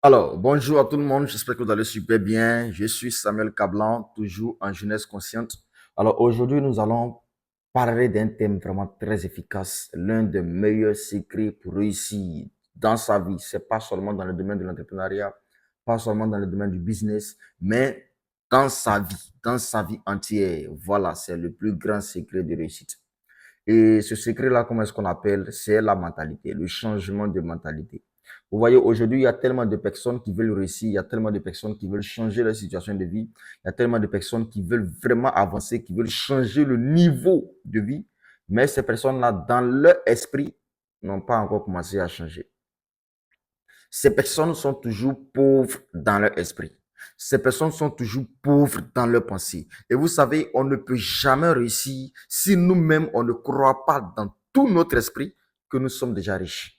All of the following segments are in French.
Alors, bonjour à tout le monde, j'espère que vous allez super bien. Je suis Samuel Cablan, toujours en jeunesse consciente. Alors, aujourd'hui, nous allons parler d'un thème vraiment très efficace, l'un des meilleurs secrets pour réussir dans sa vie. C'est pas seulement dans le domaine de l'entrepreneuriat, pas seulement dans le domaine du business, mais dans sa vie entière. Voilà, c'est le plus grand secret de réussite. Et ce secret-là, comment est-ce qu'on appelle? C'est la mentalité, le changement de mentalité. Vous voyez, aujourd'hui, il y a tellement de personnes qui veulent réussir, il y a tellement de personnes qui veulent changer leur situation de vie, il y a tellement de personnes qui veulent vraiment avancer, qui veulent changer le niveau de vie, mais ces personnes-là, dans leur esprit, n'ont pas encore commencé à changer. Ces personnes sont toujours pauvres dans leur esprit. Ces personnes sont toujours pauvres dans leur pensée. Et vous savez, on ne peut jamais réussir si nous-mêmes, on ne croit pas dans tout notre esprit que nous sommes déjà riches.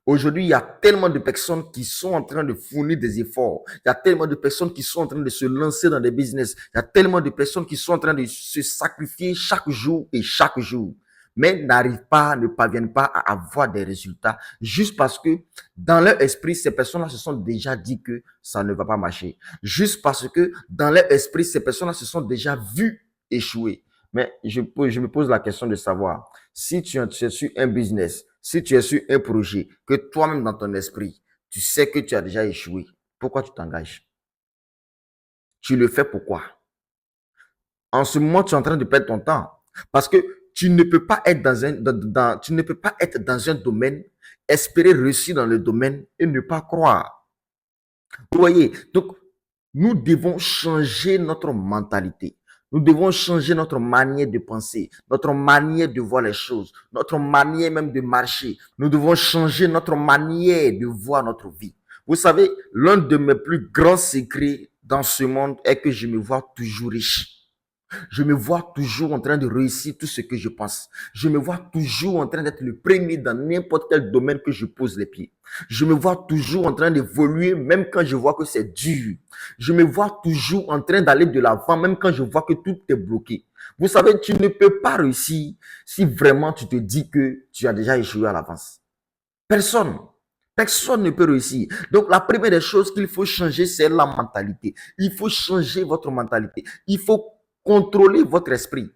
Aujourd'hui, il y a tellement de personnes qui sont en train de fournir des efforts. Il y a tellement de personnes qui sont en train de se lancer dans des business. Il y a tellement de personnes qui sont en train de se sacrifier chaque jour et chaque jour, mais n'arrivent pas, ne parviennent pas à avoir des résultats juste parce que dans leur esprit, ces personnes-là se sont déjà dit que ça ne va pas marcher. Juste parce que dans leur esprit, ces personnes-là se sont déjà vues échouer. Mais je me pose la question de savoir, si tu es sur un business, si tu es sur un projet, que toi-même dans ton esprit, tu sais que tu as déjà échoué, pourquoi tu t'engages? Tu le fais pourquoi? En ce moment, tu es en train de perdre ton temps. Parce que tu ne peux pas être tu ne peux pas être dans un domaine, espérer réussir dans le domaine et ne pas croire. Vous voyez, donc nous devons changer notre mentalité. Nous devons changer notre manière de penser, notre manière de voir les choses, notre manière même de marcher. Nous devons changer notre manière de voir notre vie. Vous savez, l'un de mes plus grands secrets dans ce monde est que je me vois toujours riche. Je me vois toujours en train de réussir tout ce que je pense. Je me vois toujours en train d'être le premier dans n'importe quel domaine que je pose les pieds. Je me vois toujours en train d'évoluer même quand je vois que c'est dur. Je me vois toujours en train d'aller de l'avant même quand je vois que tout est bloqué. Vous savez, tu ne peux pas réussir si vraiment tu te dis que tu as déjà échoué à l'avance. Personne. Personne ne peut réussir. Donc, la première des choses qu'il faut changer, c'est la mentalité. Il faut changer votre mentalité. Il faut contrôler votre esprit.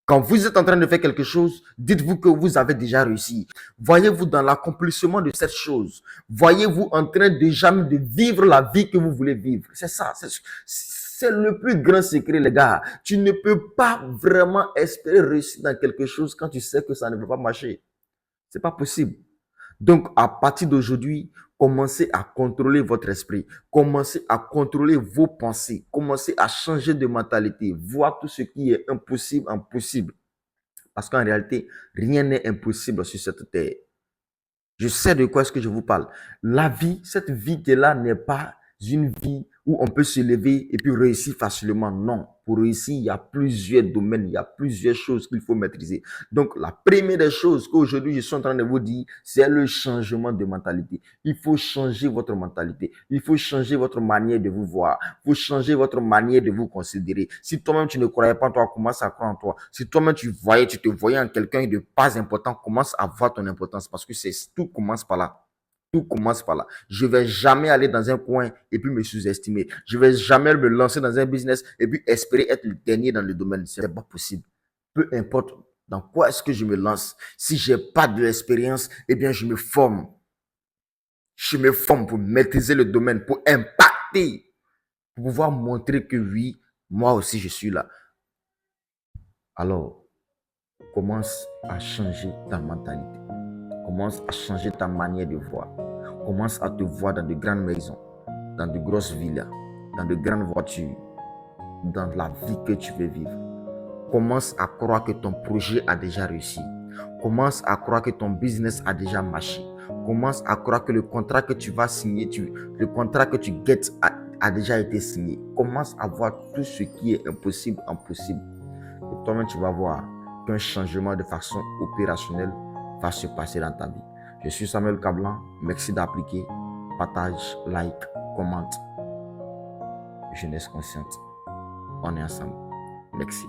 Quand vous êtes en train de faire quelque chose, dites-vous que vous avez déjà réussi. Voyez-vous dans l'accomplissement de cette chose. Voyez-vous en train déjà de vivre la vie que vous voulez vivre. C'est ça. C'est le plus grand secret, les gars. Tu ne peux pas vraiment espérer réussir dans quelque chose quand tu sais que ça ne va pas marcher. C'est pas possible. Donc, à partir d'aujourd'hui, commencez à contrôler votre esprit. Commencez à contrôler vos pensées. Commencez à changer de mentalité. Voir tout ce qui est impossible en possible. Parce qu'en réalité, rien n'est impossible sur cette terre. Je sais de quoi est-ce que je vous parle. La vie, cette vie-là n'est pas une vie où on peut se lever et puis réussir facilement. Non. Pour réussir, il y a plusieurs domaines, il y a plusieurs choses qu'il faut maîtriser. Donc, la première des choses qu'aujourd'hui je suis en train de vous dire, c'est le changement de mentalité. Il faut changer votre mentalité. Il faut changer votre manière de vous voir. Il faut changer votre manière de vous considérer. Si toi-même tu ne croyais pas en toi, commence à croire en toi. Si toi-même tu te voyais en quelqu'un de pas important, commence à voir ton importance parce que tout commence par là. Tout commence par là. Je ne vais jamais aller dans un coin et puis me sous-estimer. Je ne vais jamais me lancer dans un business et puis espérer être le dernier dans le domaine. Ce n'est pas possible. Peu importe dans quoi est-ce que je me lance. Si je n'ai pas de l'expérience, eh bien, je me forme. Je me forme pour maîtriser le domaine, pour impacter, pour pouvoir montrer que oui, moi aussi, je suis là. Alors, commence à changer ta mentalité. Commence à changer ta manière de voir. Commence à te voir dans de grandes maisons, dans de grosses villas, dans de grandes voitures, dans la vie que tu veux vivre. Commence à croire que ton projet a déjà réussi. Commence à croire que ton business a déjà marché. Commence à croire que le contrat que tu vas signer, le contrat que tu guettes a déjà été signé. Commence à voir tout ce qui est impossible en possible. Et toi-même, tu vas voir qu'un changement de façon opérationnelle va se passer dans ta vie. Je suis Samuel Cablan. Merci d'appliquer. Partage, like, commente. Jeunesse consciente. On est ensemble. Merci.